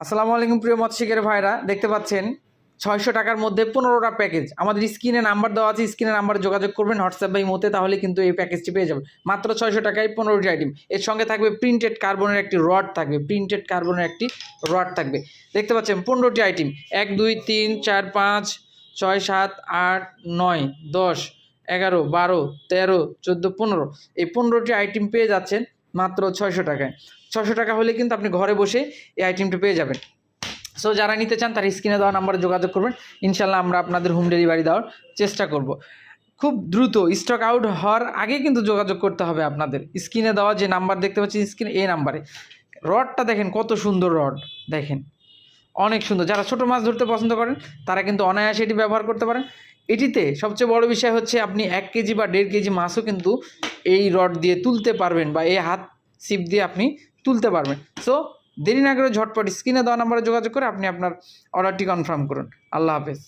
আসসালামু আলাইকুম প্রিয় মৎস্যিকের ভাইরা, দেখতে পাচ্ছেন 600 টাকার মধ্যে 15টা প্যাকেজ। আমাদের স্ক্রিনে নাম্বার দেওয়া আছে, স্ক্রিনে নাম্বারে যোগাযোগ করবেন হোয়াটসঅ্যাপ বা ইমোতে, তাহলে কিন্তু এই প্যাকেজটি পেয়ে যাবেন মাত্র 600 টাকায় 15টি আইটেম। এর সঙ্গে থাকবে প্রিন্টেড কার্বনের একটি রড থাকবে, দেখতে পাচ্ছেন 15টি আইটেম। 1 2 3 4 5 6 7 8 9 10 11 12 13 14 15, এই 15টি আইটেম পেয়ে যাচ্ছেন মাত্র 600 টাকায়। 600 টাকা হলে কিন্তু আপনি ঘরে বসে এই আইটেমটি পেয়ে যাবেন। সো যারা নিতে চান তারা স্ক্রিনে দেওয়া নাম্বারে যোগাযোগ করবেন, ইনশাল্লাহ আমরা আপনাদের হোম ডেলিভারি দেওয়ার চেষ্টা করব। খুব দ্রুত স্টক আউট হওয়ার আগে কিন্তু যোগাযোগ করতে হবে আপনাদের। স্ক্রিনে দেওয়া যে নাম্বার দেখতে পাচ্ছেন স্ক্রিনে, এই নাম্বারে। রডটা দেখেন কত সুন্দর রড, দেখেন অনেক সুন্দর। যারা ছোটো মাছ ধরতে পছন্দ করেন তারা কিন্তু অনায়াসে এটি ব্যবহার করতে পারেন। এটিতে সবচেয়ে বড় বিষয় হচ্ছে আপনি 1 কেজি বা 1.5 কেজি মাছও কিন্তু এই রড দিয়ে তুলতে পারবেন, বা এই হাত ছিপ দিয়ে আপনি তুলতে পারবেন। সো দেরি না করে ঝটপট স্ক্রিনে দেওয়া নাম্বারে যোগাযোগ করে আপনি আপনার অর্ডারটি কনফার্ম করুন। আল্লাহ হাফেজ।